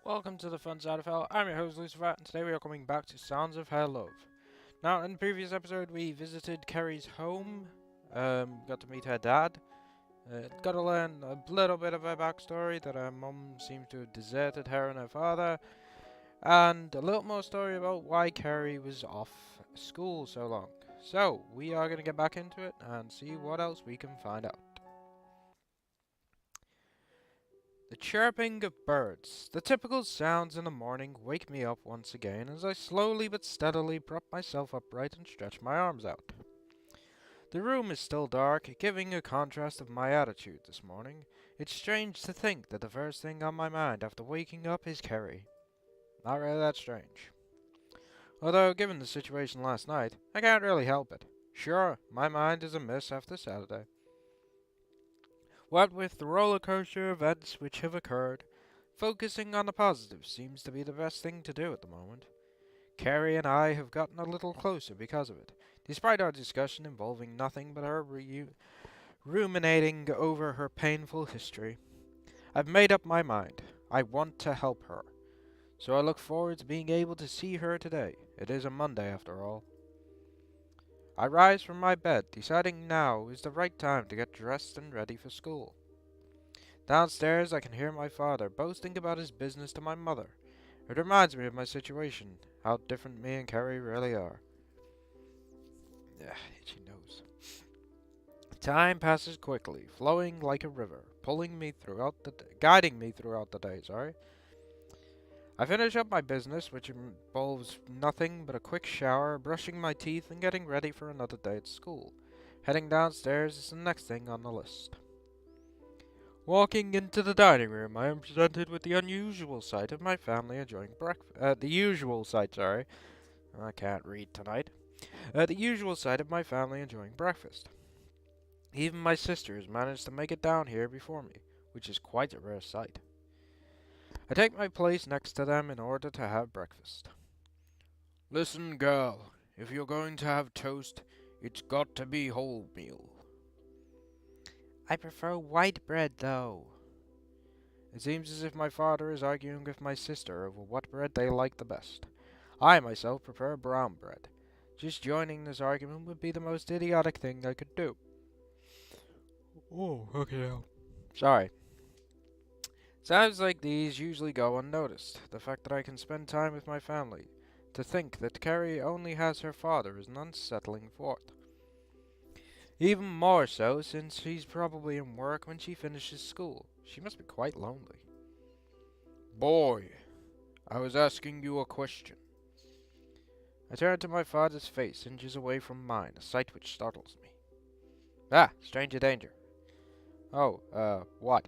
Welcome to the Fun Side of Hell. I'm your host Lucifer, and today we are coming back to Sounds of Hell Love. Now, in the previous episode, we visited Kerry's home, got to meet her dad, got to learn a little bit of her backstory that her mum seems to have deserted her and her father, and a little more story about why Kerry was off school so long. So, we are going to get back into it and see what else we can find out. The chirping of birds, the typical sounds in the morning, wake me up once again as I slowly but steadily prop myself upright and stretch my arms out. The room is still dark, giving a contrast of my attitude this morning. It's strange to think that the first thing on my mind after waking up is Kerry. Not really that strange. Although, given the situation last night, I can't really help it. Sure, my mind is a mess after Saturday. What with the roller coaster events which have occurred, focusing on the positive seems to be the best thing to do at the moment. Carrie and I have gotten a little closer because of it, despite our discussion involving nothing but her ruminating over her painful history. I've made up my mind. I want to help her. So I look forward to being able to see her today. It is a Monday after all. I rise from my bed, deciding now is the right time to get dressed and ready for school. Downstairs, I can hear my father boasting about his business to my mother. It reminds me of my situation, how different me and Carrie really are. Itchy nose. Time passes quickly, flowing like a river, guiding me throughout the day. I finish up my business, which involves nothing but a quick shower, brushing my teeth, and getting ready for another day at school. Heading downstairs is the next thing on the list. Walking into the dining room, I am presented with the unusual sight of my family enjoying breakfast. The usual sight, sorry. I can't read tonight. The usual sight of my family enjoying breakfast. Even my sisters managed to make it down here before me, which is quite a rare sight. I take my place next to them in order to have breakfast. Listen, girl, if you're going to have toast, it's got to be wholemeal. I prefer white bread, though. It seems as if my father is arguing with my sister over what bread they like the best. I myself prefer brown bread. Just joining this argument would be the most idiotic thing I could do. Oh, okay now. Sorry. Sounds like these usually go unnoticed. The fact that I can spend time with my family. To think that Carrie only has her father is an unsettling thought. Even more so since he's probably in work when she finishes school. She must be quite lonely. Boy, I was asking you a question. I turn to my father's face, inches away from mine, a sight which startles me. Ah, stranger danger. Oh, what?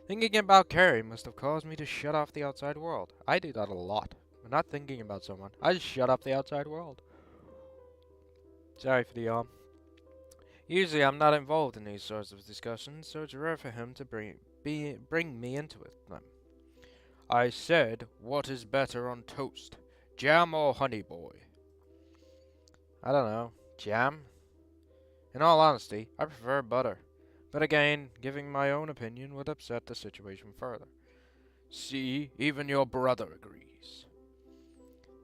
Thinking about Carrie must have caused me to shut off the outside world. I do that a lot. When not thinking about someone, I just shut off the outside world. Sorry for the yawn. Usually I'm not involved in these sorts of discussions, so it's rare for him to bring me into it. I said, what is better on toast, jam or honey, boy? I don't know. Jam? In all honesty, I prefer butter. But again, giving my own opinion would upset the situation further. See, even your brother agrees.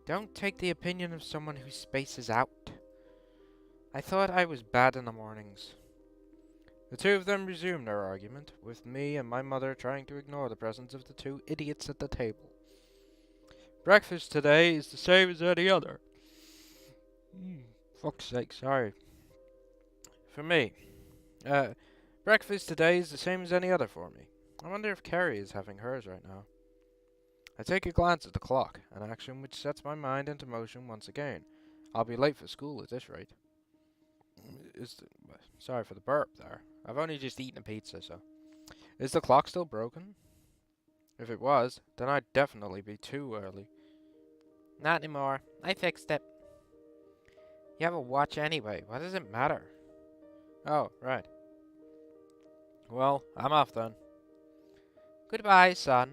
Don't take the opinion of someone who spaces out. I thought I was bad in the mornings. The two of them resumed their argument, with me and my mother trying to ignore the presence of the two idiots at the table. Breakfast today is the same as any other. Fuck's sake, sorry. For me. Breakfast today is the same as any other for me. I wonder if Carrie is having hers right now. I take a glance at the clock, an action which sets my mind into motion once again. I'll be late for school at this rate. Sorry for the burp there. I've only just eaten a pizza, so. Is the clock still broken? If it was, then I'd definitely be too early. Not anymore. I fixed it. You have a watch anyway. What does it matter? Oh, right. Well, I'm off then. Goodbye, son.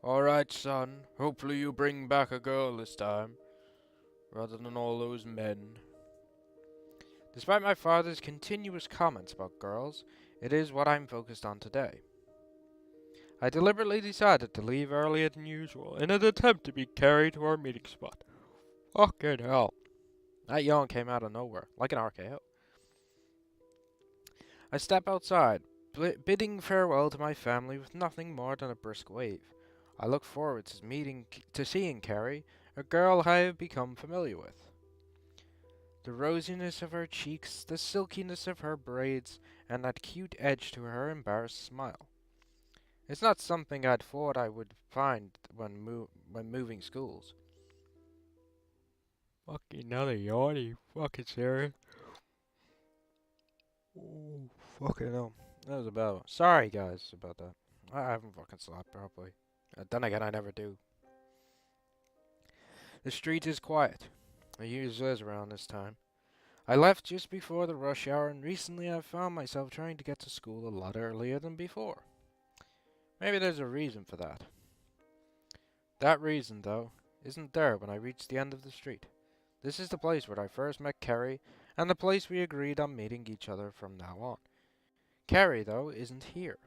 Alright, son. Hopefully you bring back a girl this time, rather than all those men. Despite my father's continuous comments about girls, it is what I'm focused on today. I deliberately decided to leave earlier than usual in an attempt to beat Carrie to our meeting spot. Fucking hell. That yawn came out of nowhere, like an RKO. I step outside, bidding farewell to my family with nothing more than a brisk wave. I look forward to seeing Carrie, a girl I have become familiar with. The rosiness of her cheeks, the silkiness of her braids, and that cute edge to her embarrassed smile. It's not something I'd thought I would find when moving schools. Fucking another yawn, are you fucking serious? Oh, fucking hell. That was about. Sorry, guys, about that. I haven't fucking slept properly. Then again, I never do. The street is quiet. It usually is around this time. I left just before the rush hour, and recently I've found myself trying to get to school a lot earlier than before. Maybe there's a reason for that. That reason, though, isn't there when I reach the end of the street. This is the place where I first met Carrie, and the place we agreed on meeting each other from now on. Carrie, though, isn't here.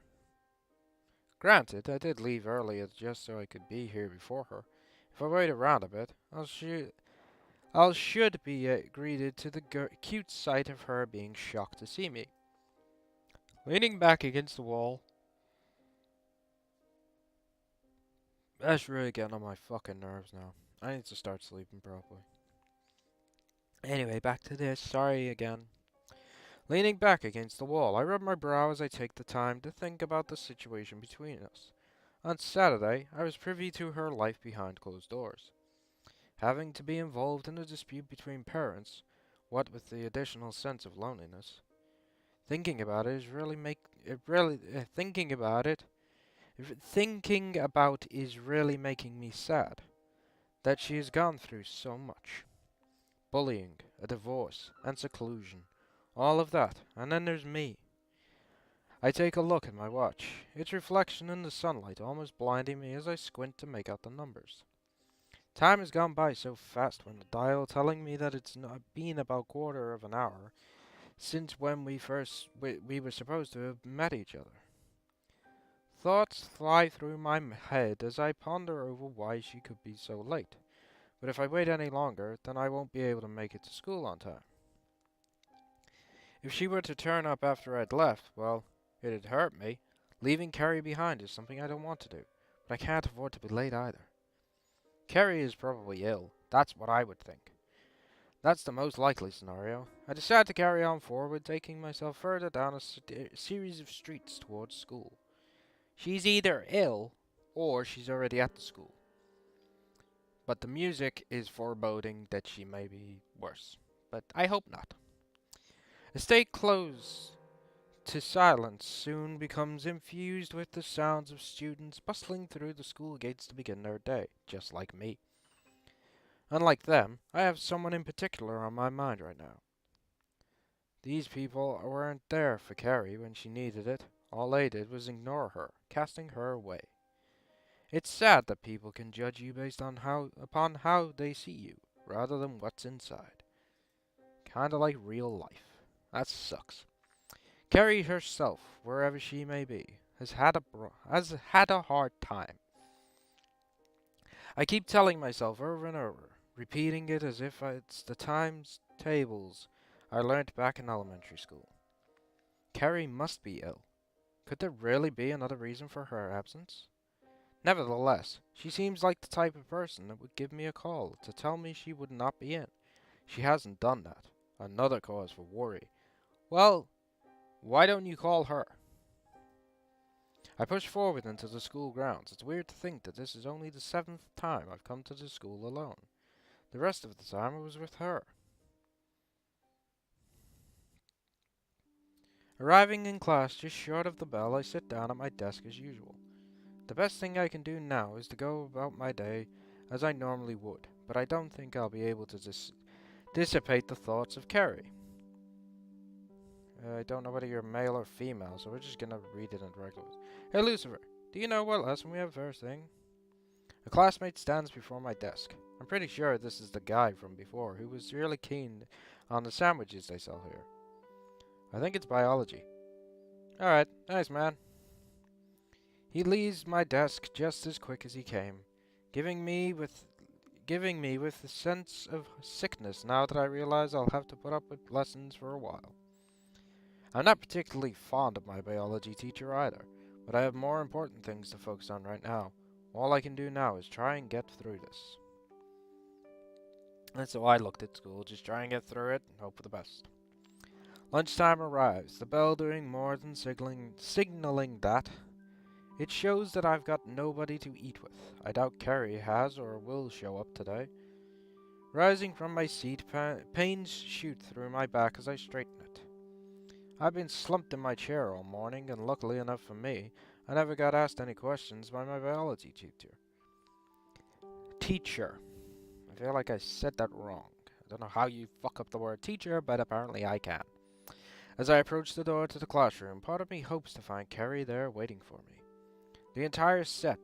Granted, I did leave earlier just so I could be here before her. If I wait around a bit, I should be greeted to the cute sight of her being shocked to see me. Leaning back against the wall, that's really getting on my fucking nerves now. I need to start sleeping properly. Anyway, back to this. Sorry again. Leaning back against the wall, I rub my brow as I take the time to think about the situation between us. On Saturday, I was privy to her life behind closed doors. Having to be involved in a dispute between parents, what with the additional sense of loneliness. Thinking about it is really make it really thinking about is really making me sad that she has gone through so much. Bullying, a divorce, and seclusion. All of that, and then there's me. I take a look at my watch, its reflection in the sunlight almost blinding me as I squint to make out the numbers. Time has gone by so fast when the dial telling me that it's not been about quarter of an hour since when we were supposed to have met each other. Thoughts fly through my head as I ponder over why she could be so late. But if I wait any longer, then I won't be able to make it to school on time. If she were to turn up after I'd left, well, it'd hurt me. Leaving Carrie behind is something I don't want to do, but I can't afford to be late either. Carrie is probably ill. That's what I would think. That's the most likely scenario. I decide to carry on forward, taking myself further down a series of streets towards school. She's either ill, or she's already at the school. But the music is foreboding that she may be worse. But I hope not. A state close to silence soon becomes infused with the sounds of students bustling through the school gates to begin their day, just like me. Unlike them, I have someone in particular on my mind right now. These people weren't there for Carrie when she needed it. All they did was ignore her, casting her away. It's sad that people can judge you based on upon how they see you, rather than what's inside. Kinda like real life. That sucks. Carrie herself, wherever she may be, has had a hard time. I keep telling myself over and over, repeating it as if it's the times tables I learnt back in elementary school. Carrie must be ill. Could there really be another reason for her absence? Nevertheless, she seems like the type of person that would give me a call to tell me she would not be in. She hasn't done that. Another cause for worry. Well, why don't you call her? I push forward into the school grounds. It's weird to think that this is only the 7th time I've come to the school alone. The rest of the time I was with her. Arriving in class just short of the bell, I sit down at my desk as usual. The best thing I can do now is to go about my day as I normally would, but I don't think I'll be able to dissipate the thoughts of Carrie. I don't know whether you're male or female, so we're just gonna read it in regular. Hey Lucifer, do you know what lesson we have first thing? A classmate stands before my desk. I'm pretty sure this is the guy from before who was really keen on the sandwiches they sell here. I think it's biology. Alright, nice man. He leaves my desk just as quick as he came, giving me with a sense of sickness now that I realize I'll have to put up with lessons for a while. I'm not particularly fond of my biology teacher either, but I have more important things to focus on right now. All I can do now is try and get through this. And so I looked at school, just try and get through it and hope for the best. Lunchtime arrives, the bell doing more than signaling that. It shows that I've got nobody to eat with. I doubt Carrie has or will show up today. Rising from my seat, pains shoot through my back as I straighten it. I've been slumped in my chair all morning, and luckily enough for me, I never got asked any questions by my biology teacher. I feel like I said that wrong. I don't know how you fuck up the word teacher, but apparently I can. As I approach the door to the classroom, part of me hopes to find Carrie there waiting for me. The entire set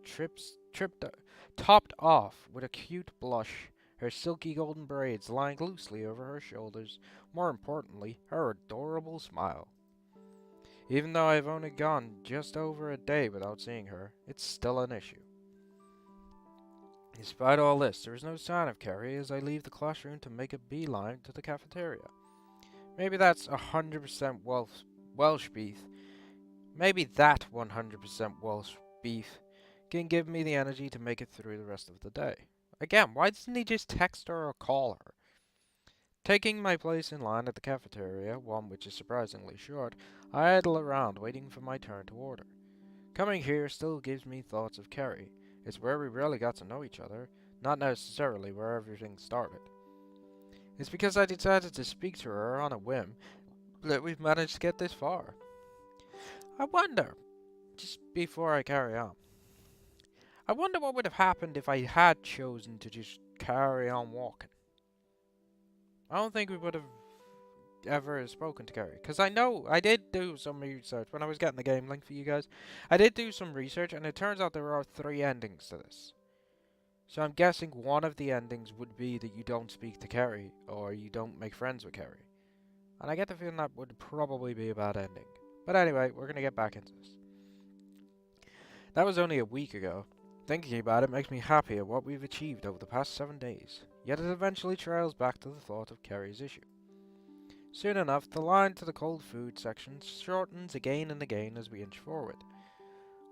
topped off with a cute blush, her silky golden braids lying loosely over her shoulders, more importantly, her adorable smile. Even though I've only gone just over a day without seeing her, it's still an issue. Despite all this, there is no sign of Carrie as I leave the classroom to make a beeline to the cafeteria. Maybe that's 100% Welsh beef. Maybe that 100% Welsh beef can give me the energy to make it through the rest of the day. Again, why doesn't he just text her or call her? Taking my place in line at the cafeteria, one which is surprisingly short, I idle around waiting for my turn to order. Coming here still gives me thoughts of Carrie. It's where we really got to know each other, not necessarily where everything started. It's because I decided to speak to her on a whim that we've managed to get this far. I wonder, just before I carry on, I wonder what would have happened if I had chosen to just carry on walking. I don't think we would have ever spoken to Carrie, because I know I did do some research when I was getting the game link for you guys. I did do some research, and it turns out there are 3 endings to this. So I'm guessing one of the endings would be that you don't speak to Carrie, or you don't make friends with Carrie. And I get the feeling that would probably be a bad ending. But anyway, we're going to get back into this. That was only a week ago. Thinking about it makes me happy at what we've achieved over the past 7 days. Yet it eventually trails back to the thought of Carrie's issue. Soon enough, the line to the cold food section shortens again and again as we inch forward.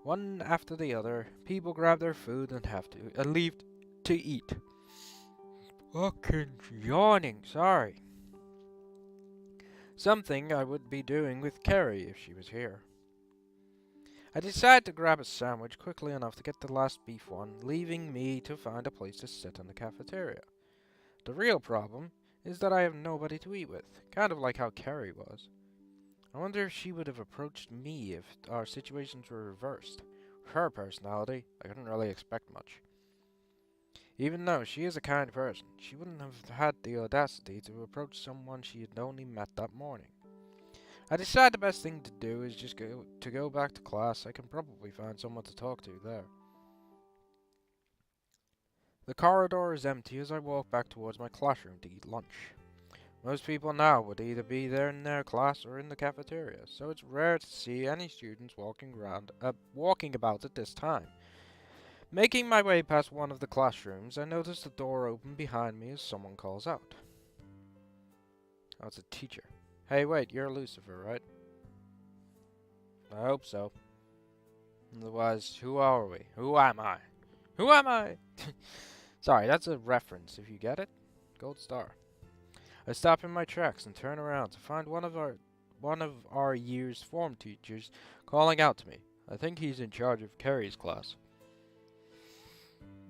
One after the other, people grab their food and leave to eat. Fucking yawning, sorry. Something I would be doing with Carrie if she was here. I decide to grab a sandwich quickly enough to get the last beef one, leaving me to find a place to sit in the cafeteria. The real problem is that I have nobody to eat with, kind of like how Carrie was. I wonder if she would have approached me if our situations were reversed. With her personality, I couldn't really expect much. Even though she is a kind person, she wouldn't have had the audacity to approach someone she had only met that morning. I decide the best thing to do is just go back to class. I can probably find someone to talk to there. The corridor is empty as I walk back towards my classroom to eat lunch. Most people now would either be there in their class or in the cafeteria, so it's rare to see any students walking about at this time. Making my way past one of the classrooms, I notice the door open behind me as someone calls out. Oh, it's a teacher. Hey, wait, you're Lucifer, right? I hope so. Otherwise, who are we? Who am I? Who am I? Sorry, that's a reference, if you get it. Gold star. I stop in my tracks and turn around to find one of our year's form teachers calling out to me. I think he's in charge of Carrie's class.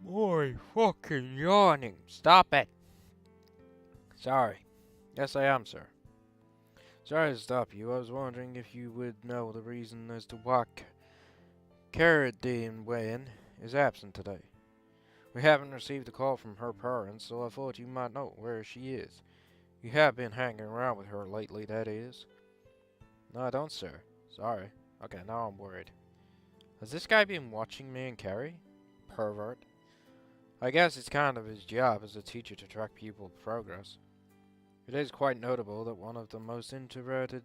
Boy, fucking yawning. Stop it. Sorry. Yes, I am, sir. Sorry to stop you. I was wondering if you would know the reason as to why Carradine Wayne is absent today. We haven't received a call from her parents, so I thought you might know where she is. You have been hanging around with her lately, that is. No, I don't, sir. Sorry. Okay, now I'm worried. Has this guy been watching me and Carrie? Pervert. I guess it's kind of his job as a teacher to track pupil progress. It is quite notable that one of the most introverted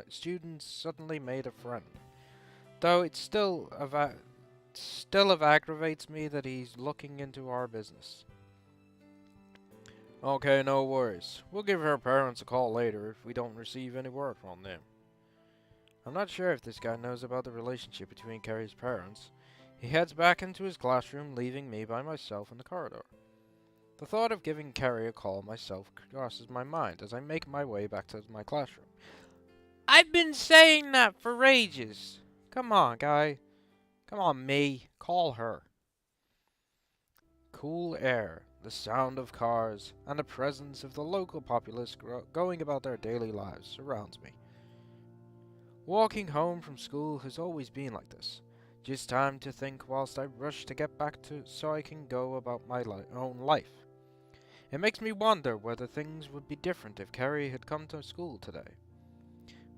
students suddenly made a friend. Though it's still still it aggravates me that he's looking into our business. Okay, no worries. We'll give her parents a call later if we don't receive any word from them. I'm not sure if this guy knows about the relationship between Carrie's parents. He heads back into his classroom, leaving me by myself in the corridor. The thought of giving Carrie a call myself crosses my mind as I make my way back to my classroom. I've been saying that for ages. Come on, guy. Come on, me. Call her. Cool air, the sound of cars, and the presence of the local populace going about their daily lives surrounds me. Walking home from school has always been like this. Just time to think whilst I rush to get back to so I can go about my own life. It makes me wonder whether things would be different if Carrie had come to school today.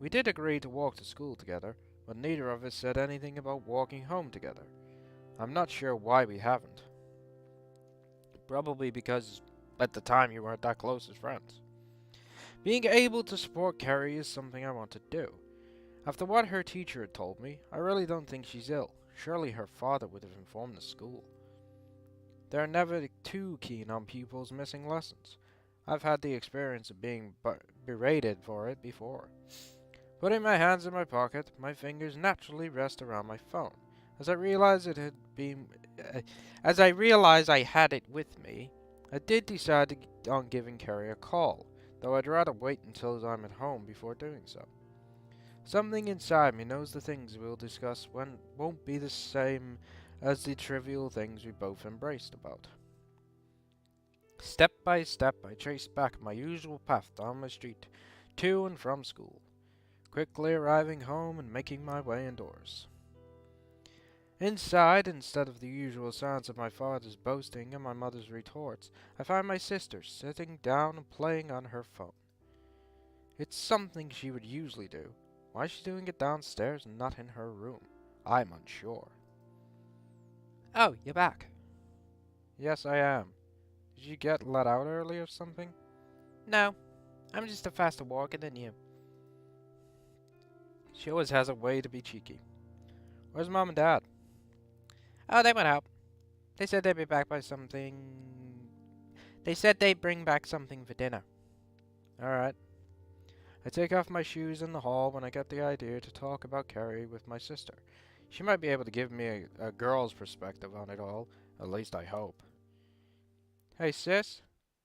We did agree to walk to school together, but neither of us said anything about walking home together. I'm not sure why we haven't. Probably because at the time you weren't that close as friends. Being able to support Carrie is something I want to do. After what her teacher had told me, I really don't think she's ill. Surely her father would have informed the school. They're never too keen on pupils missing lessons. I've had the experience of being berated for it before. Putting my hands in my pocket, my fingers naturally rest around my phone. As I realized I had it with me, I did decide on giving Carrie a call, though I'd rather wait until I'm at home before doing so. Something inside me knows the things we'll discuss won't be the same as the trivial things we both embraced about. Step by step, I traced back my usual path down my street, to and from school, quickly arriving home and making my way indoors. Inside, instead of the usual sounds of my father's boasting and my mother's retorts, I find my sister sitting down and playing on her phone. It's something she would usually do. Why is she doing it downstairs and not in her room? I'm unsure. Oh, you're back. Yes, I am. Did you get let out early or something? No, I'm just a faster walker than you. She always has a way to be cheeky. Where's Mom and Dad? Oh, they went out. They said they'd be back by something... They said they'd bring back something for dinner. Alright. I take off my shoes in the hall when I get the idea to talk about Carrie with my sister. She might be able to give me a girl's perspective on it all. At least I hope. Hey, sis.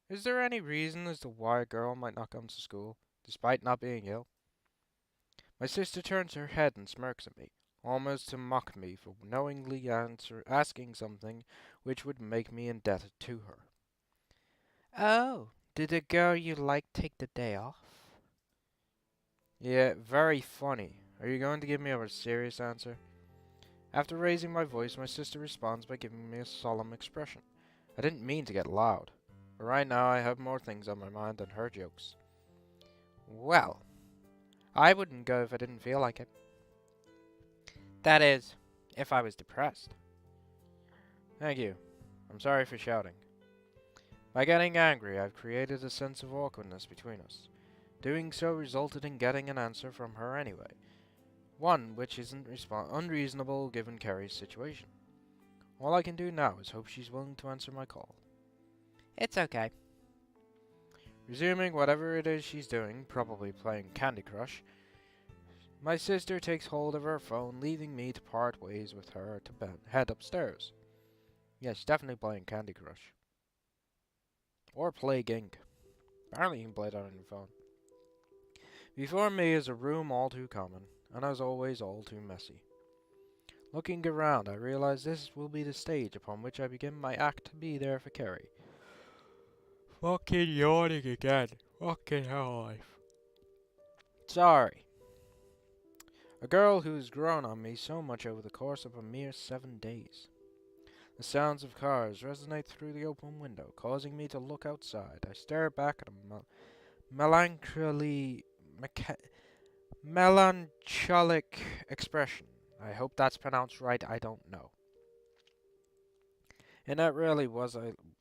Is there any reason as to why a girl might not come to school, despite not being ill? My sister turns her head and smirks at me, almost to mock me for knowingly asking something which would make me indebted to her. Oh, did the girl you like take the day off? Yeah, very funny. Are you going to give me a serious answer? After raising my voice, my sister responds by giving me a solemn expression. I didn't mean to get loud, but right now I have more things on my mind than her jokes. Well, I wouldn't go if I didn't feel like it. That is, if I was depressed. Thank you. I'm sorry for shouting. By getting angry, I've created a sense of awkwardness between us. Doing so resulted in getting an answer from her anyway. One which isn't unreasonable given Carrie's situation. All I can do now is hope she's willing to answer my call. It's okay. Resuming whatever it is she's doing, probably playing Candy Crush, my sister takes hold of her phone, leaving me to part ways with her to head upstairs. Yeah, she's definitely playing Candy Crush. Or Plague Inc. Apparently you can play that on your phone. Before me is a room all too common, and as always all too messy. Looking around, I realize this will be the stage upon which I begin my act to be there for Carrie. Fucking yawning again. Fucking hell life. Sorry. A girl who's grown on me so much over the course of a mere 7 days. The sounds of cars resonate through the open window, causing me to look outside. I stare back at a melancholic expression. I hope that's pronounced right, I don't know. And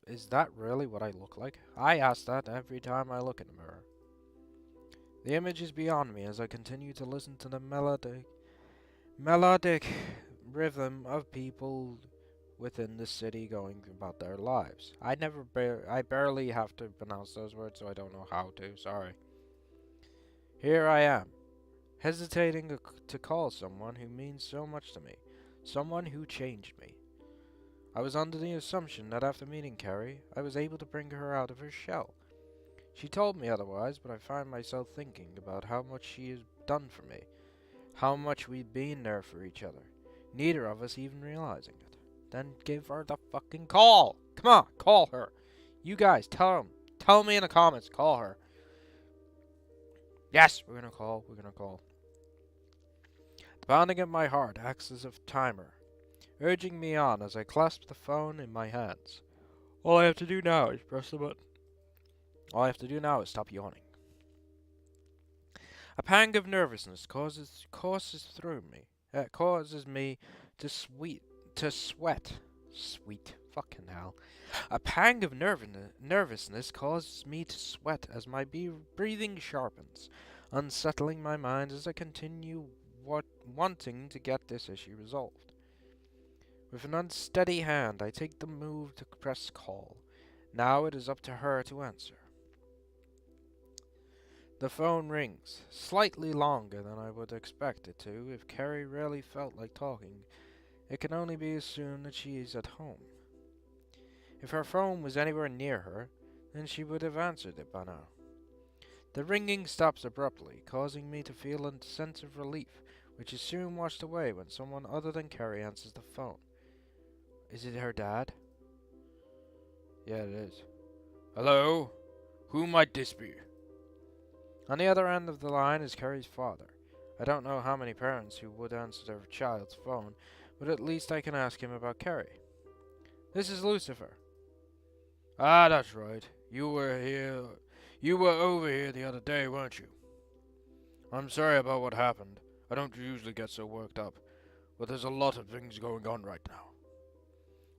is that really what I look like? I ask that every time I look in the mirror. The image is beyond me as I continue to listen to the melodic rhythm of people within the city going about their lives. I barely have to pronounce those words, so I don't know how to. Sorry. Here I am, hesitating to call someone who means so much to me, someone who changed me. I was under the assumption that after meeting Carrie, I was able to bring her out of her shell. She told me otherwise, but I find myself thinking about how much she has done for me, how much we've been there for each other, neither of us even realizing it. Then give her the fucking call! Come on, call her! You guys, tell me in the comments, call her. Yes, we're gonna call. The pounding of my heart acts as a timer, urging me on as I clasp the phone in my hands. All I have to do now is press the button. All I have to do now is stop yawning. A pang of nervousness courses through me. Causes me to sweat. Sweet fucking hell. A pang of nervousness causes me to sweat as my breathing sharpens, unsettling my mind as I continue wanting to get this issue resolved. With an unsteady hand, I take the move to press call. Now it is up to her to answer. The phone rings, slightly longer than I would expect it to if Carrie really felt like talking. It can only be assumed that she is at home. If her phone was anywhere near her, then she would have answered it by now. The ringing stops abruptly, causing me to feel a sense of relief, which is soon washed away when someone other than Carrie answers the phone. Is it her dad? Yeah, it is. Hello? Who might this be? On the other end of the line is Carrie's father. I don't know how many parents who would answer their child's phone, but at least I can ask him about Carrie. This is Lucifer. Ah, that's right. You were over here the other day, weren't you? I'm sorry about what happened. I don't usually get so worked up, but there's a lot of things going on right now.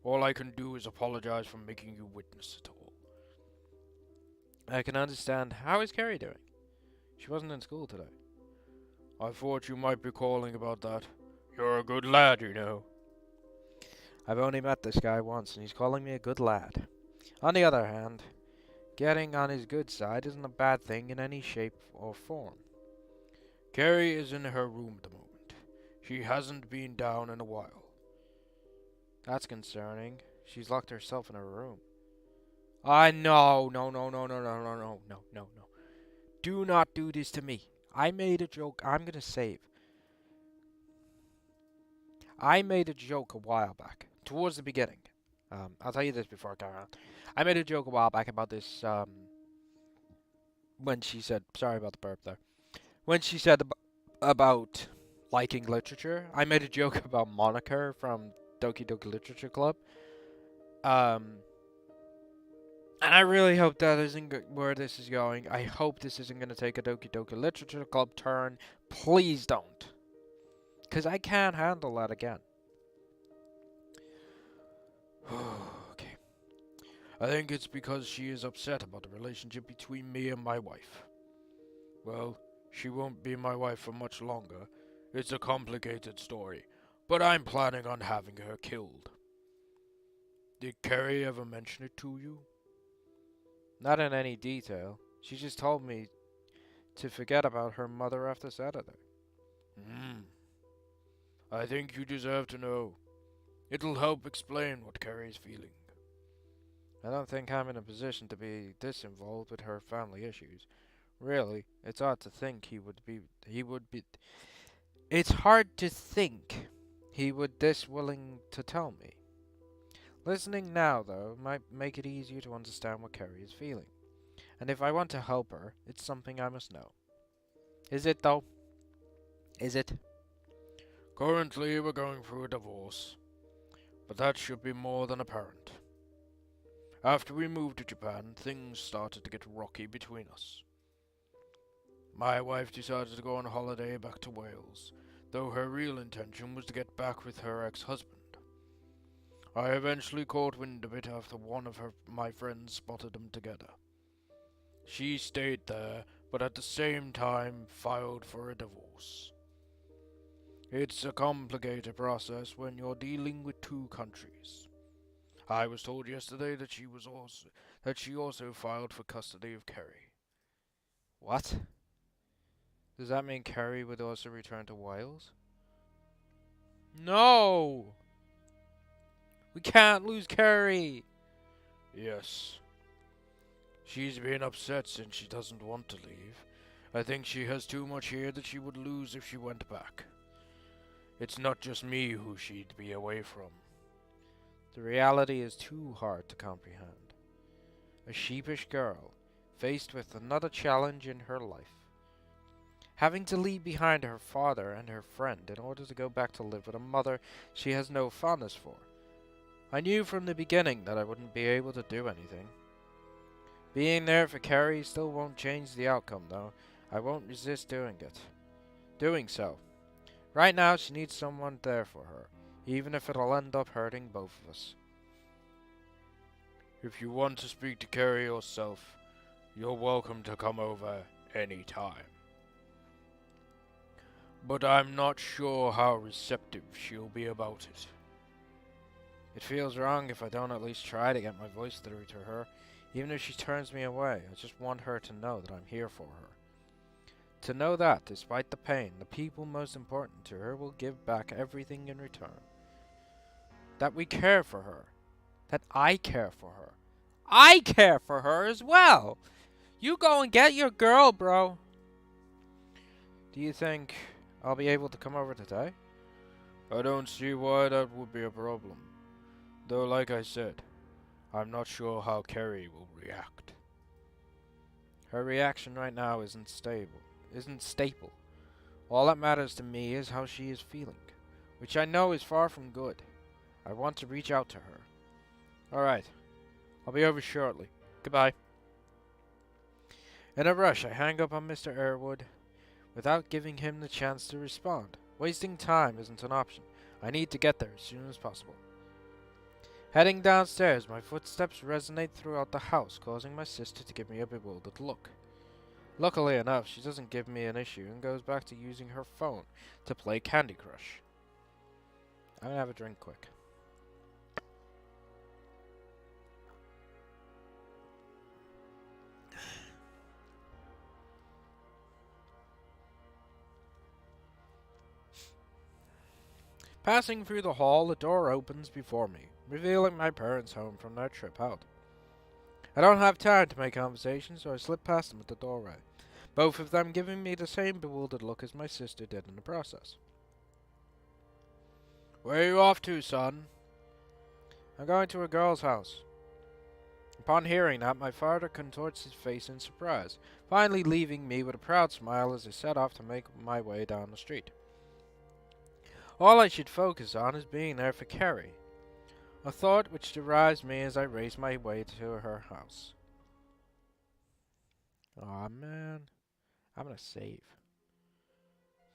All I can do is apologize for making you witness it all. I can understand. How is Carrie doing? She wasn't in school today. I thought you might be calling about that. You're a good lad, you know. I've only met this guy once, and he's calling me a good lad. On the other hand, getting on his good side isn't a bad thing in any shape or form. Carrie is in her room at the moment. She hasn't been down in a while. That's concerning. She's locked herself in her room. No. Do not do this to me. I made a joke. I'm gonna save. I made a joke a while back, towards the beginning. I'll tell you this before I carry on. I made a joke a while back about this, when she said, sorry about the burp there. When she said about liking literature, I made a joke about Monica from Doki Doki Literature Club. And I really hope that isn't where this is going. I hope this isn't going to take a Doki Doki Literature Club turn. Please don't. Because I can't handle that again. Okay. I think it's because she is upset about the relationship between me and my wife. Well, she won't be my wife for much longer. It's a complicated story, but I'm planning on having her killed. Did Carrie ever mention it to you? Not in any detail. She just told me to forget about her mother after Saturday. I think you deserve to know. It'll help explain what Carrie's feeling. I don't think I'm in a position to be this involved with her family issues. Really, it's odd to think It's hard to think he would this willing to tell me. Listening now, though, might make it easier to understand what Carrie is feeling. And if I want to help her, it's something I must know. Is it, though? Is it? Currently, we're going through a divorce. But that should be more than apparent. After we moved to Japan, things started to get rocky between us. My wife decided to go on holiday back to Wales, though her real intention was to get back with her ex-husband. I eventually caught wind of it after one of my friends spotted them together. She stayed there, but at the same time filed for a divorce. It's a complicated process when you're dealing with two countries. I was told yesterday that she also filed for custody of Kerry. What? Does that mean Kerry would also return to Wales? No! We can't lose Kerry! Yes. She's been upset since she doesn't want to leave. I think she has too much here that she would lose if she went back. It's not just me who she'd be away from. The reality is too hard to comprehend. A sheepish girl, faced with another challenge in her life. Having to leave behind her father and her friend in order to go back to live with a mother she has no fondness for. I knew from the beginning that I wouldn't be able to do anything. Being there for Kerry still won't change the outcome, though. I won't resist doing so. Right now, she needs someone there for her, even if it'll end up hurting both of us. If you want to speak to Kerry yourself, you're welcome to come over any time. But I'm not sure how receptive she'll be about it. It feels wrong if I don't at least try to get my voice through to her. Even if she turns me away, I just want her to know that I'm here for her. To know that, despite the pain, the people most important to her will give back everything in return. That we care for her. That I care for her. I care for her as well! You go and get your girl, bro. Do you think I'll be able to come over today? I don't see why that would be a problem. Though, like I said, I'm not sure how Kerry will react. Her reaction right now isn't staple. All that matters to me is how she is feeling, which I know is far from good. I want to reach out to her. Alright, I'll be over shortly. Goodbye. In a rush, I hang up on Mr. Airwood without giving him the chance to respond. Wasting time isn't an option. I need to get there as soon as possible. Heading downstairs, my footsteps resonate throughout the house, causing my sister to give me a bewildered look. Luckily enough, she doesn't give me an issue and goes back to using her phone to play Candy Crush. I'm gonna have a drink quick. Passing through the hall, the door opens before me, revealing my parents' home from their trip out. I don't have time to make conversation, so I slip past them at the doorway, both of them giving me the same bewildered look as my sister did in the process. Where are you off to, son? I'm going to a girl's house. Upon hearing that, my father contorts his face in surprise, finally leaving me with a proud smile as I set off to make my way down the street. All I should focus on is being there for Kerry, a thought which derives me as I race my way to her house. Aw, man. I'm gonna save.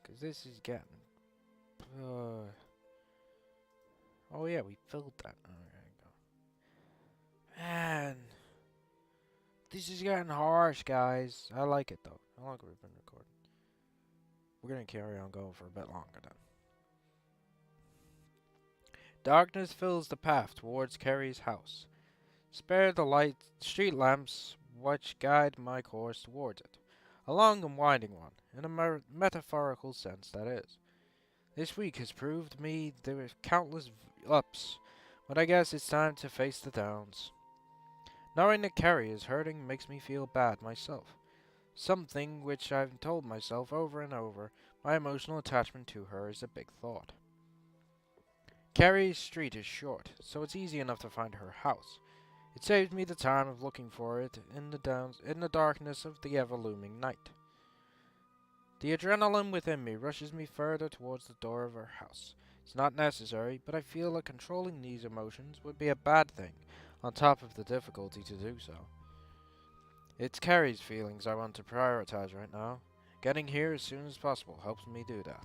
Because this is getting... oh yeah, we filled that. Oh, there you go. Man. This is getting harsh, guys. I like it, though. How long have we been recording? We're gonna carry on going for a bit longer, then. Darkness fills the path towards Kerry's house. Spare the street lamps which guide my course towards it. A long and winding one, in a metaphorical sense, that is. This week has proved me there are countless ups, but I guess it's time to face the downs. Knowing that Kerry is hurting makes me feel bad myself. Something which I've told myself over and over, my emotional attachment to her is a big thought. Kerry's street is short, so it's easy enough to find her house. It saves me the time of looking for it in the darkness of the ever-looming night. The adrenaline within me rushes me further towards the door of her house. It's not necessary, but I feel that controlling these emotions would be a bad thing, on top of the difficulty to do so. It's Kerry's feelings I want to prioritize right now. Getting here as soon as possible helps me do that.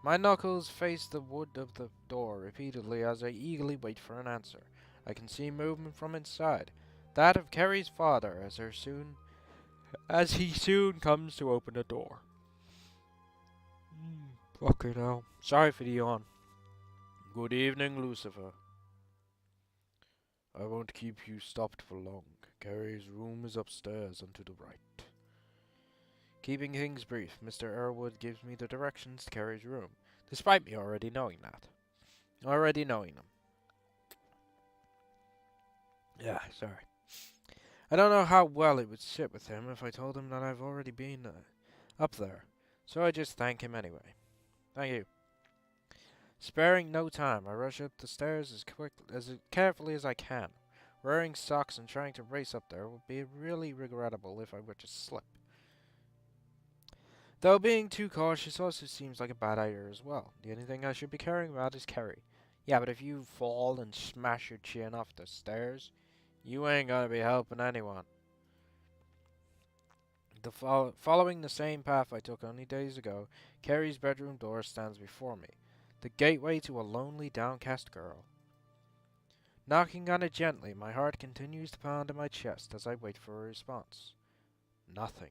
My knuckles face the wood of the door repeatedly as I eagerly wait for an answer. I can see movement from inside, that of Kerry's father as he soon comes to open the door. Fucking hell. Sorry for the yawn. Good evening, Lucifer. I won't keep you stopped for long. Carrie's room is upstairs and to the right. Keeping things brief, Mr. Earwood gives me the directions to Carrie's room, despite me already knowing that. Already knowing them. Yeah, sorry. I don't know how well it would sit with him if I told him that I've already been up there, so I just thank him anyway. Thank you. Sparing no time, I rush up the stairs as carefully as I can. Wearing socks and trying to race up there would be really regrettable if I were to slip. Though being too cautious also seems like a bad idea as well. The only thing I should be caring about is Carrie. Yeah, but if you fall and smash your chin off the stairs, you ain't gonna be helping anyone. Following the same path I took only days ago, Carrie's bedroom door stands before me, the gateway to a lonely, downcast girl. Knocking on it gently, my heart continues to pound in my chest as I wait for a response. Nothing.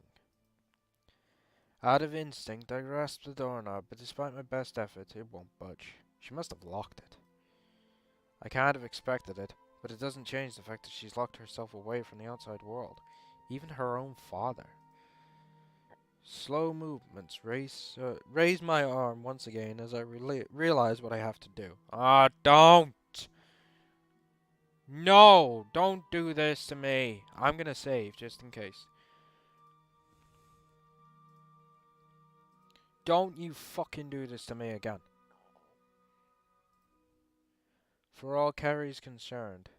Out of instinct, I grasp the doorknob, but despite my best efforts, it won't budge. She must have locked it. I kind of expected it, but it doesn't change the fact that she's locked herself away from the outside world, even her own father. Slow movements raise my arm once again as I realize what I have to do. Don't! No! Don't do this to me! I'm gonna save, just in case. Don't you fucking do this to me again. For all Carrie's concerned,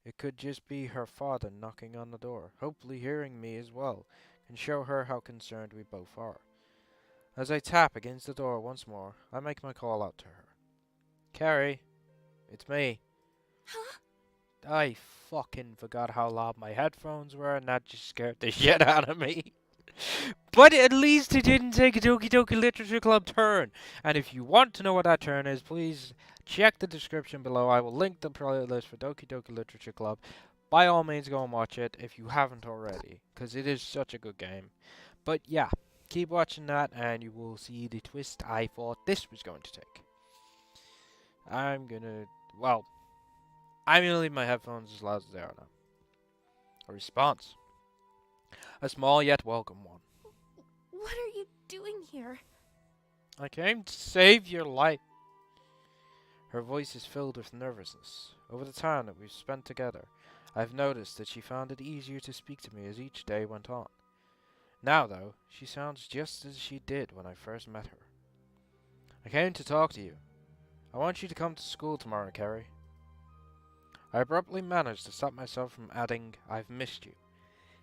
it could just be her father knocking on the door, hopefully hearing me as well, and show her how concerned we both are. As I tap against the door once more, I make my call out to her. Carrie, it's me. Huh? I fucking forgot how loud my headphones were, and that just scared the shit out of me. But at least it didn't take a Doki Doki Literature Club turn. And if you want to know what that turn is, please check the description below. I will link the playlist for Doki Doki Literature Club. By all means, go and watch it if you haven't already, because it is such a good game. But yeah, keep watching that, and you will see the twist I thought this was going to take. I'm gonna leave my headphones as loud as they are now. A response. A small yet welcome one. What are you doing here? I came to save your life. Her voice is filled with nervousness. Over the time that we've spent together, I've noticed that she found it easier to speak to me as each day went on. Now, though, she sounds just as she did when I first met her. I came to talk to you. I want you to come to school tomorrow, Carrie. I abruptly managed to stop myself from adding, I've missed you.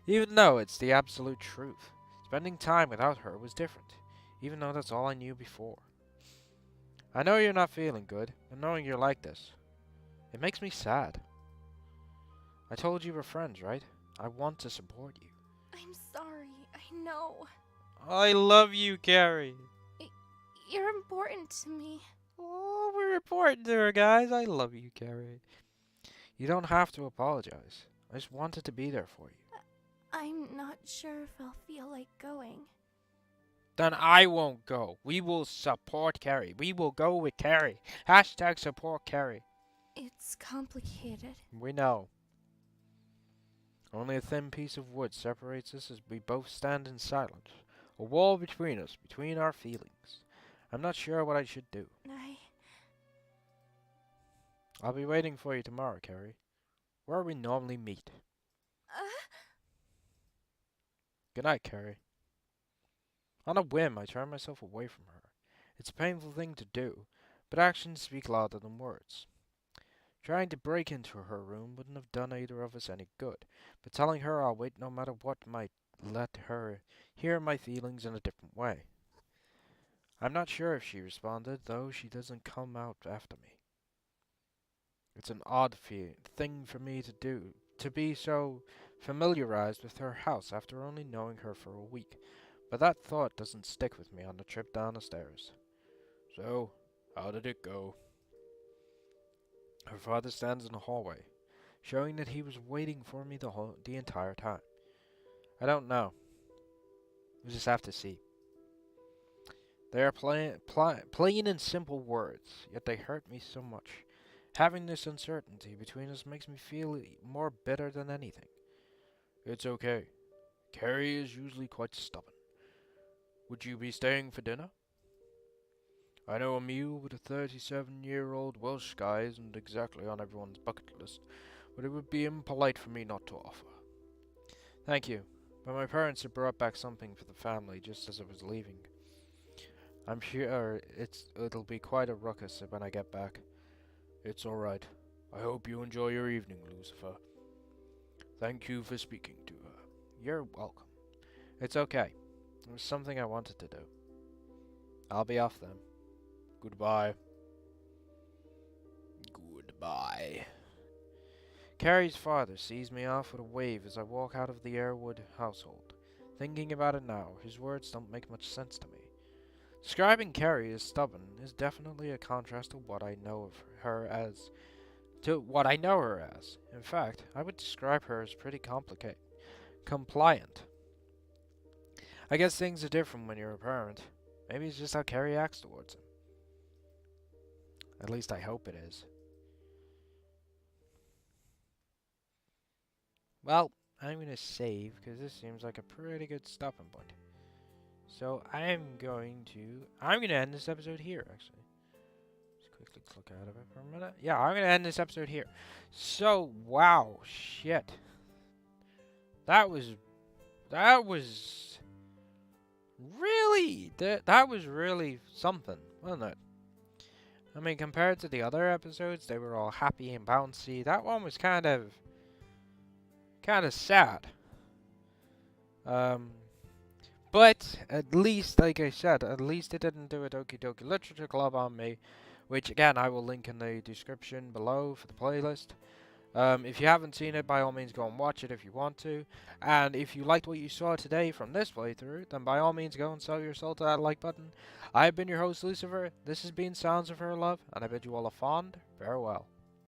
Even though it's the absolute truth. Spending time without her was different, even though that's all I knew before. I know you're not feeling good, but knowing you're like this, it makes me sad. I told you we're friends, right? I want to support you. I'm sorry, I know. I love you, Carrie. You're important to me. Oh, we're important to her, guys. I love you, Carrie. You don't have to apologize. I just wanted to be there for you. I'm not sure if I'll feel like going. Then I won't go. We will support Carrie. We will go with Carrie. Hashtag support Carrie. It's complicated. We know. Only a thin piece of wood separates us as we both stand in silence. A wall between us, between our feelings. I'm not sure what I should do. I'll be waiting for you tomorrow, Carrie. Where we normally meet. Good night, Carrie. On a whim, I turn myself away from her. It's a painful thing to do, but actions speak louder than words. Trying to break into her room wouldn't have done either of us any good, but telling her I'll wait no matter what might let her hear my feelings in a different way. I'm not sure if she responded, though she doesn't come out after me. It's an odd thing for me to do, to be so familiarized with her house after only knowing her for a week, but that thought doesn't stick with me on the trip down the stairs. So, how did it go? Her father stands in the hallway, showing that he was waiting for me the entire time. I don't know. We'll just have to see. They are plain and simple words, yet they hurt me so much. Having this uncertainty between us makes me feel more bitter than anything. It's okay. Carrie is usually quite stubborn. Would you be staying for dinner? I know a meal with a 37-year-old Welsh guy isn't exactly on everyone's bucket list, but it would be impolite for me not to offer. Thank you, but my parents had brought back something for the family just as I was leaving. I'm sure it'll be quite a ruckus when I get back. It's alright. I hope you enjoy your evening, Lucifer. Thank you for speaking to her. You're welcome. It's okay. It was something I wanted to do. I'll be off then. Goodbye. Goodbye. Carrie's father sees me off with a wave as I walk out of the Airwood household. Thinking about it now, his words don't make much sense to me. Describing Carrie as stubborn is definitely a contrast to what I know of her as. In fact, I would describe her as pretty compliant. I guess things are different when you're a parent. Maybe it's just how Carrie acts towards him. At least I hope it is. Well, I'm going to save because this seems like a pretty good stopping point. So I'm going to end this episode here, actually. Just quickly click out of it for a minute. Yeah, I'm going to end this episode here. So, wow, shit. That was really, that was really something, wasn't it? I mean, compared to the other episodes, they were all happy and bouncy. That one was kind of sad. But at least, like I said, at least it didn't do a Doki Doki Literature Club on me, which again I will link in the description below for the playlist. If you haven't seen it, by all means go and watch it if you want to. And if you liked what you saw today from this playthrough, then by all means go and sell your soul to that like button. I have been your host, Lucifer. This has been Sounds of Her Love, and I bid you all a fond farewell.